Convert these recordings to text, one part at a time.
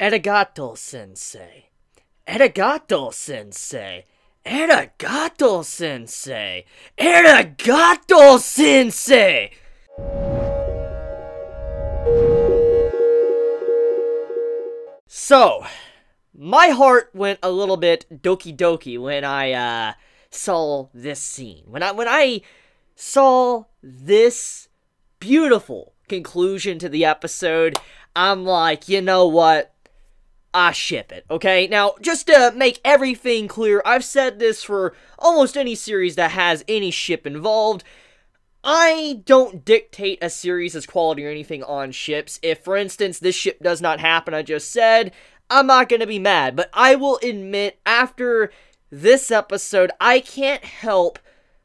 Arigato, sensei. Arigato, sensei. Arigato, sensei. Arigato, sensei. So, my heart went a little bit doki doki when I saw this scene. When I saw this beautiful conclusion to the episode, I'm like, you know what? I ship it, okay? Now, just to make everything clear, I've said this for almost any series that has any ship involved. I don't dictate a series' quality or anything on ships. If, for instance, this ship does not happen, I just said, I'm not going to be mad. But I will admit, after this episode, I can't help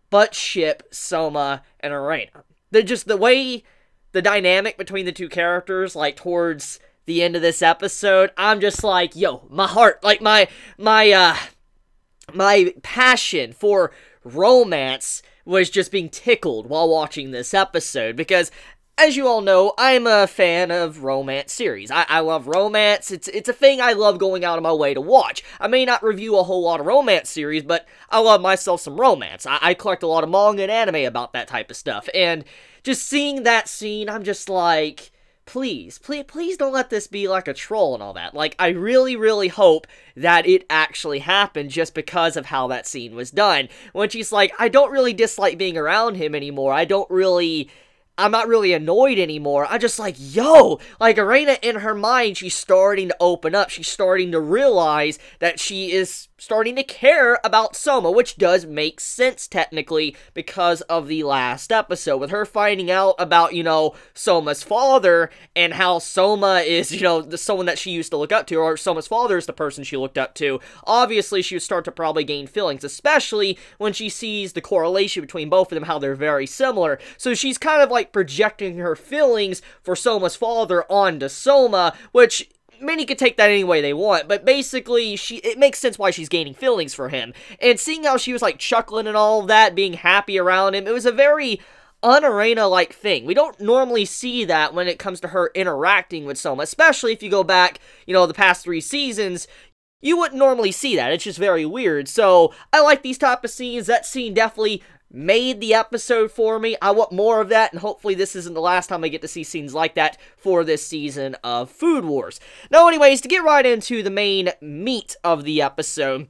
but ship Soma and ERINA. The way the dynamic between the two characters, like, towards the end of this episode, I'm just like, yo, my heart, like, my passion for romance was just being tickled while watching this episode, because, as you all know, I'm a fan of romance series. I love romance. It's a thing I love going out of my way to watch. I may not review a whole lot of romance series, but I love myself some romance. I collect a lot of manga and anime about that type of stuff, and just seeing that scene, I'm just like, please don't let this be like a troll and all that. Like, I really, really hope that it actually happened just because of how that scene was done. When she's like, I don't really dislike being around him anymore. I'm not really annoyed anymore. I'm just like, yo, like, ERINA, in her mind, she's starting to open up. She's starting to realize that she is starting to care about Soma, which does make sense, technically, because of the last episode, with her finding out about, you know, Soma's father, and how Soma is, you know, someone that she used to look up to, or Soma's father is the person she looked up to. Obviously, she would start to probably gain feelings, especially when she sees the correlation between both of them, how they're very similar. So she's kind of like projecting her feelings for Soma's father onto Soma, which many could take that any way they want, but basically, it makes sense why she's gaining feelings for him. And seeing how she was, like, chuckling and all of that, being happy around him, it was a very un-ERINA-like thing. We don't normally see that when it comes to her interacting with Soma, especially if you go back, you know, the past 3 seasons. You wouldn't normally see that. It's just very weird. So, I like these type of scenes. That scene definitely made the episode for me. I want more of that, and hopefully this isn't the last time I get to see scenes like that for this season of Food Wars. Now, anyways, to get right into the main meat of the episode,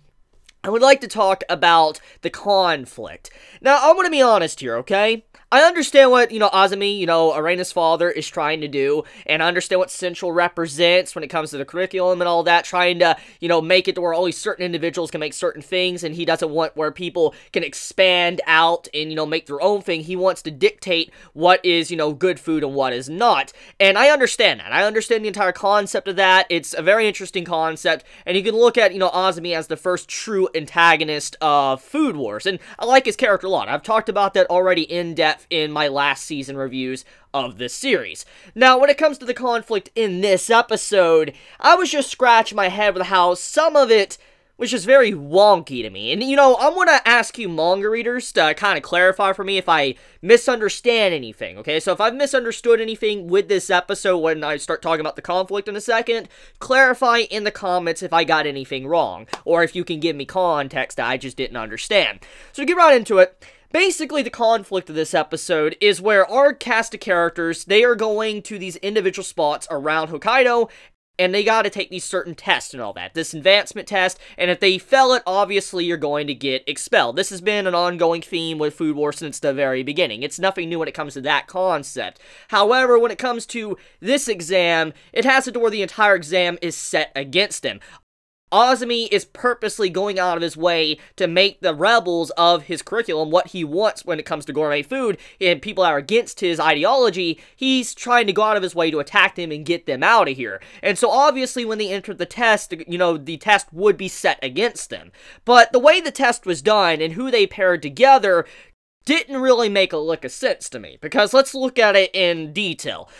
I would like to talk about the conflict. Now, I'm going to be honest here, okay? I understand what, you know, Azumi, you know, ERINA's father, is trying to do, and I understand what Central represents when it comes to the curriculum and all that, trying to, you know, make it to where only certain individuals can make certain things, and he doesn't want where people can expand out and, you know, make their own thing. He wants to dictate what is, you know, good food and what is not, and I understand that. I understand the entire concept of that. It's a very interesting concept, and you can look at, you know, Azumi as the first true antagonist of Food Wars, and I like his character a lot. I've talked about that already in depth in my last season reviews of this series. Now, when it comes to the conflict in this episode, I was just scratching my head with how some of it was just very wonky to me. And, you know, I'm going to ask you manga readers to kind of clarify for me if I misunderstand anything, okay? So if I've misunderstood anything with this episode when I start talking about the conflict in a second, clarify in the comments if I got anything wrong, or if you can give me context that I just didn't understand. So to get right into it, basically, the conflict of this episode is where our cast of characters, they are going to these individual spots around Hokkaido, and they gotta take these certain tests and all that. This advancement test, and if they fail it, obviously you're going to get expelled. This has been an ongoing theme with Food Wars since the very beginning. It's nothing new when it comes to that concept. However, when it comes to this exam, it has to do where the entire exam is set against him. Azumi is purposely going out of his way to make the rebels of his curriculum what he wants when it comes to gourmet food, and people that are against his ideology, he's trying to go out of his way to attack them and get them out of here. And so obviously when they entered the test, you know, the test would be set against them. But the way the test was done and who they paired together didn't really make a lick of sense to me, because let's look at it in detail.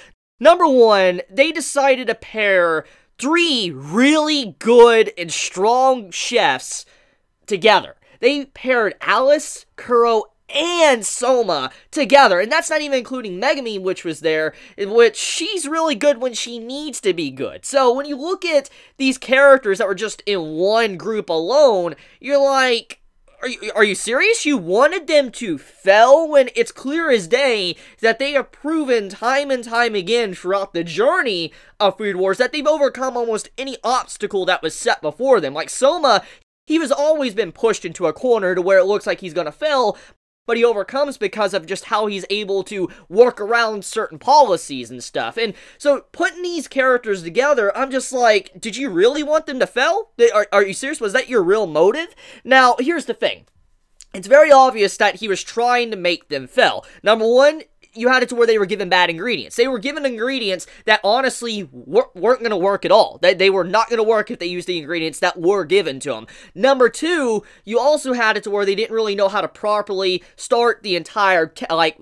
Number one, they decided to pair 3 really good and strong chefs together. They paired Alice, Kuro, and Soma together. And that's not even including Megami, which was there, in which she's really good when she needs to be good. So when you look at these characters that were just in one group alone, you're like, are you serious? You wanted them to fail when it's clear as day that they have proven time and time again throughout the journey of Food Wars that they've overcome almost any obstacle that was set before them. Like Soma, he was always been pushed into a corner to where it looks like he's gonna fail, but he overcomes because of just how he's able to work around certain policies and stuff. And so, putting these characters together, I'm just like, did you really want them to fail? Are you serious? Was that your real motive? Now, here's the thing. It's very obvious that he was trying to make them fail. Number one, you had it to where they were given bad ingredients. They were given ingredients that honestly weren't going to work at all. They were not going to work if they used the ingredients that were given to them. Number two, you also had it to where they didn't really know how to properly start the entire,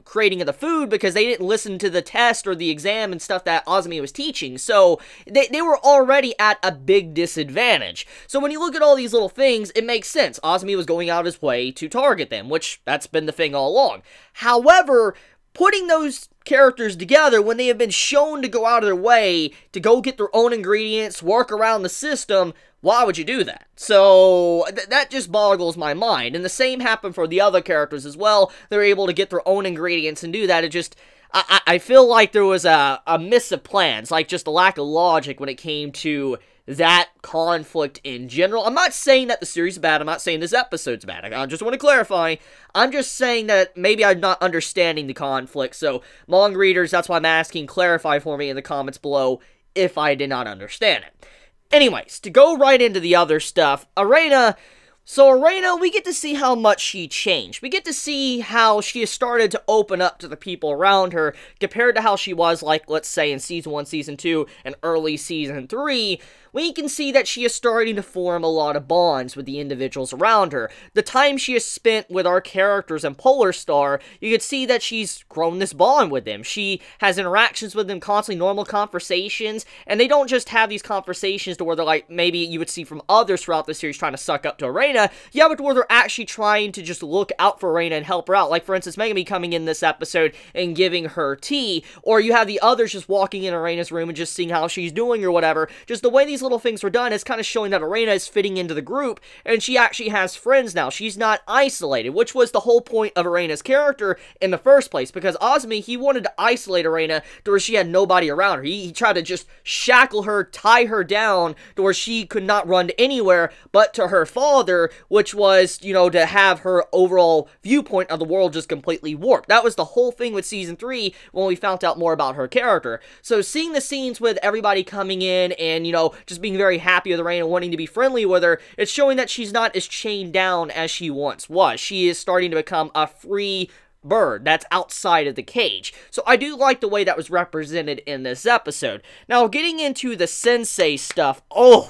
creating of the food because they didn't listen to the test or the exam and stuff that Azumi was teaching. So, they were already at a big disadvantage. So, when you look at all these little things, it makes sense. Azumi was going out of his way to target them, which that's been the thing all along. However, putting those characters together when they have been shown to go out of their way to go get their own ingredients, work around the system, why would you do that? So, that just boggles my mind. And the same happened for the other characters as well. They're able to get their own ingredients and do that. It just, I feel like there was a miss of plans, like just a lack of logic when it came to that conflict in general. I'm not saying that the series is bad. I'm not saying this episode's bad. I just want to clarify. I'm just saying that maybe I'm not understanding the conflict. So, manga readers, that's why I'm asking, clarify for me in the comments below if I did not understand it. Anyways, to go right into the other stuff, ERINA. So, ERINA, we get to see how much she changed. We get to see how she has started to open up to the people around her compared to how she was, like, let's say, in Season 1, Season 2, and early Season 3. We can see that she is starting to form a lot of bonds with the individuals around her. The time she has spent with our characters in Polar Star, you can see that she's grown this bond with them. She has interactions with them, constantly normal conversations, and they don't just have these conversations to where they're like, maybe you would see from others throughout the series trying to suck up to ERINA. Yeah, but where they're actually trying to just look out for ERINA and help her out. Like, for instance, Megami coming in this episode and giving her tea, or you have the others just walking in ERINA's room and just seeing how she's doing or whatever. Just the way these little things were done is kind of showing that ERINA is fitting into the group, and she actually has friends now. She's not isolated, which was the whole point of ERINA's character in the first place, because Azumi, he wanted to isolate ERINA to where she had nobody around her. He tried to just shackle her, tie her down to where she could not run to anywhere but to her father, which was, you know, to have her overall viewpoint of the world just completely warped. That was the whole thing with Season 3 when we found out more about her character. So seeing the scenes with everybody coming in and, you know, just being very happy with ERINA, wanting to be friendly with her, it's showing that she's not as chained down as she once was. She is starting to become a free bird that's outside of the cage. So I do like the way that was represented in this episode. Now, getting into the SENSEI stuff, woo!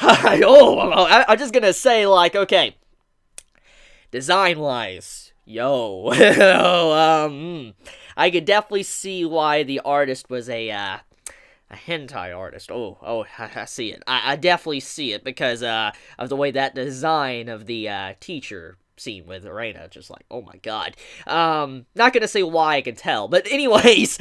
I'm just gonna say, like, okay, design-wise, I could definitely see why the artist was a hentai artist. I see it. I definitely see it because of the way that design of the teacher scene with ERINA, just like, oh my god. Not gonna say why, I can tell, but anyways,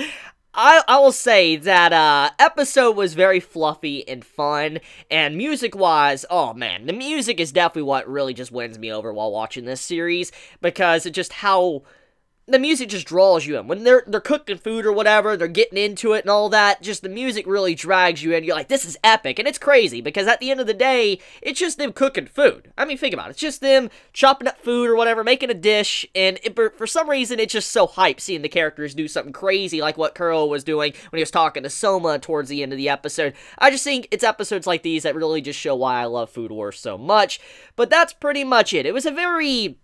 I will say that episode was very fluffy and fun, and music-wise, oh man, the music is definitely what really just wins me over while watching this series, because it's just how the music just draws you in. When they're cooking food or whatever, they're getting into it and all that, just the music really drags you in. You're like, this is epic, and it's crazy, because at the end of the day, it's just them cooking food. I mean, think about it. It's just them chopping up food or whatever, making a dish, and for some reason, it's just so hype seeing the characters do something crazy like what Kuro was doing when he was talking to Soma towards the end of the episode. I just think it's episodes like these that really just show why I love Food Wars so much, but that's pretty much it. It was a very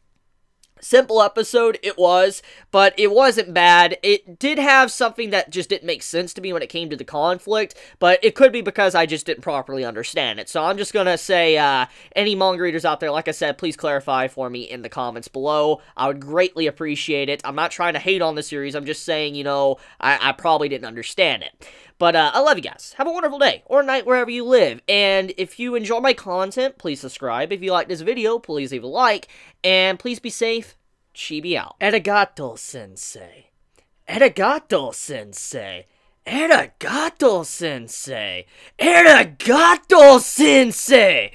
simple episode, it was, but it wasn't bad. It did have something that just didn't make sense to me when it came to the conflict, but it could be because I just didn't properly understand it. So I'm just gonna say, any manga readers out there, like I said, please clarify for me in the comments below. I would greatly appreciate it. I'm not trying to hate on the series, I'm just saying, you know, I probably didn't understand it. But I love you guys. Have a wonderful day or night wherever you live. And if you enjoy my content, please subscribe. If you like this video, please leave a like. And please be safe. Chibi out. Arigato, sensei. Arigato, sensei. Arigato, sensei. Arigato, sensei.